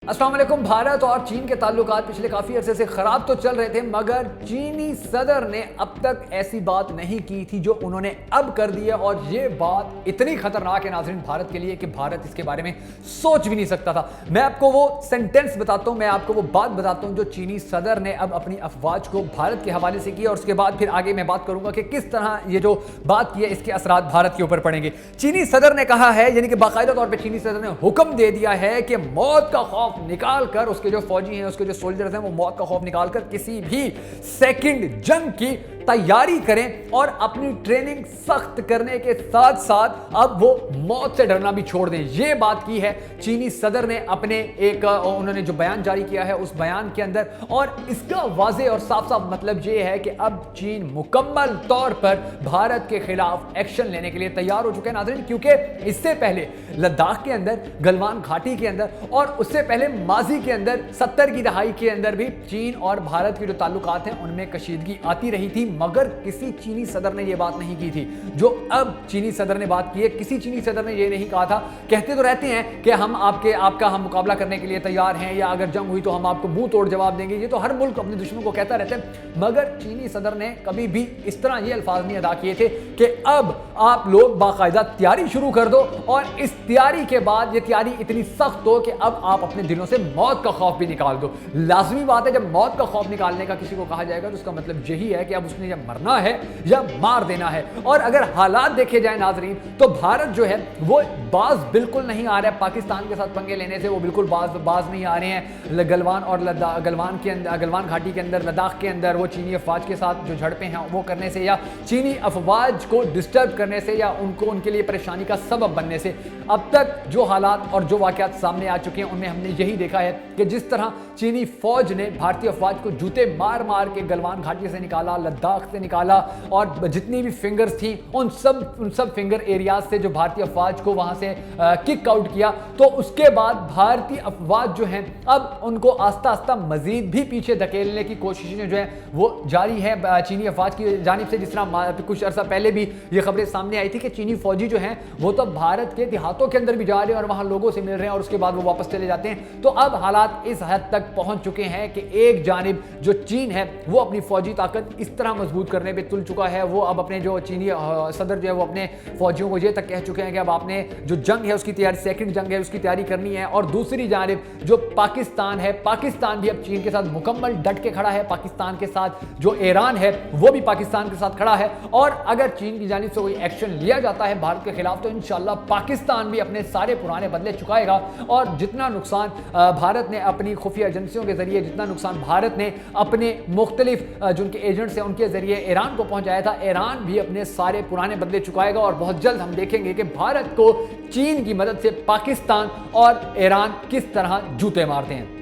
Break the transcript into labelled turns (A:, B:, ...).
A: अस्सलाम वालेकुम। भारत और चीन के ताल्लुकात पिछले काफ़ी अरसे से ख़राब तो चल रहे थे, मगर चीनी सदर ने अब तक ऐसी बात नहीं की थी जो उन्होंने अब कर दी है। और ये बात इतनी ख़तरनाक है नाज़रीन भारत के लिए कि भारत इसके बारे में सोच भी नहीं सकता था। मैं आपको वो सेंटेंस बताता हूँ, मैं आपको वो बात बताता हूँ जो चीनी सदर ने अब अपनी अफवाज को भारत के हवाले से की, और उसके बाद फिर आगे मैं बात करूँगा कि किस तरह ये जो बात की है इसके असरात भारत के ऊपर पड़ेंगे। चीनी सदर ने कहा है, यानी कि बाकायदा तौर पर चीनी सदर ने हुक्म दे दिया है कि मौत का खौफ निकाल कर, उसके जो फौजी हैं, उसके जो सोल्जर्स हैं, वो मौत का खौफ निकाल कर किसी भी सेकंड जंग की तैयारी करें और अपनी ट्रेनिंग सख्त करने के साथ साथ अब वो मौत से डरना भी छोड़ दें। ये बात की है चीनी सदर ने अपने एक उन्होंने जो बयान जारी किया है उस बयान के अंदर, और इसका वाज़े और साफ साफ मतलब ये है कि अब चीन मुकम्मल तौर पर भारत के खिलाफ एक्शन लेने के लिए तैयार हो चुके हैं नाज़रीन। क्योंकि इससे पहले लद्दाख के अंदर, गलवान घाटी के अंदर और उससे पहले माजी के अंदर 70 की दहाई के अंदर भी चीन और भारत के जो ताल्लुकात हैं उनमें कशीदगी आती रही थी, मगर किसी चीनी सदर ने यह बात नहीं की थी जो अब चीनी सदर ने बात की है। किसी चीनी सदर ने यह नहीं कहा था, कहते तो रहते हैं कि हम आपका मुकाबला करने के लिए तैयार हैं, या अगर जंग हुई तो हम आपको मुंह तोड़ जवाब देंगे। ये तो हर मुल्क अपने दुश्मन को कहता रहता है, मगर चीनी सदर ने कभी भी इस तरह ये अल्फाज नहीं अदा किए थे कि अब आप लोग बाकायदा तैयारी शुरू कर दो, और इस तैयारी के बाद ये तैयारी इतनी सख्त हो कि अब आप अपने दिलों से मौत का खौफ भी निकाल दो। लाजमी बात है, जब मौत का खौफ निकालने का किसी को कहा जाएगा तो उसका मतलब यही है कि अब उसने या मरना है या मार देना है। और अगर हालात देखे जाए नाजरीन, तो भारत जो है वो बाज बिल्कुल नहीं आ रहा है पाकिस्तान के साथ पंगे लेने से, वो बिल्कुल बाज नहीं आ रहे हैं। गलवान और गलवान घाटी के अंदर, लद्दाख के अंदर वो चीनी अफवाज के साथ जो झड़पें हैं वो करने से, या चीनी अफवाज को डिस्टर्ब करने से, या उनके लिए परेशानी का सबब बनने से। अब तक जो हालात और जो वाकयात सामने आ चुके हैं उनमें हमने यही देखा है कि जिस तरह चीनी फौज ने भारतीय अफवाज को जूते मार मार के गलवान घाटी से निकाला, लद्दाख से निकाला, और जितनी भी फिंगर्स थी उन सब फिंगर एरियाज से जो भारतीय अफवाज को वहां से किक आउट किया, तो उसके बाद भारतीय अफवाज जो हैं अब उनको आस्ता आस्ता मजीद भी पीछे धकेलने की कोशिशें जो है वो जारी है चीनी अफवाज की जानिब से। जिस तरह कुछ अर्सा पहले भी ये खबरें सामने आई थी कि चीनी फौजी जो हैं वो तो भारत के देहातों के अंदर भी जा रहे हैं और वहां लोगों से मिल रहे हैं, और उसके बाद वो वापस चले जाते हैं। तो अब हालात इस हद तक पहुंच चुके हैं कि एक जानिब जो चीन है वो अपनी फौजी ताकत इस तरह मजबूत करने पे तुल चुका है, वो अब अपने जो चीनी सदर जो है वो अपने फौजियों को ये तक कह चुके हैं कि अब आपने जो जंग है उसकी तैयारी, सेकंड जंग है उसकी तैयारी करनी है। और दूसरी जानिब जो पाकिस्तान है, पाकिस्तान भी अब चीन के साथ मुकम्मल डट के खड़ा है। पाकिस्तान के साथ जो ईरान है वो भी पाकिस्तान के साथ खड़ा है, और अगर चीन की जानिब से कोई एक्शन लिया जाता है भारत के खिलाफ तो इंशाल्लाह पाकिस्तान भी अपने सारे पुराने बदले चुकाएगा। और जितना नुकसान भारत ने अपनी खुफिया एजेंसियों के जरिए, जितना नुकसान भारत ने अपने मुख्तलिफ जो उनके एजेंट्स हैं उनके जरिए ईरान को पहुंचाया था, ईरान भी अपने सारे पुराने बदले चुकाएगा। और बहुत जल्द हम देखेंगे कि भारत को चीन की मदद से पाकिस्तान और ईरान किस तरह जूते मारते हैं।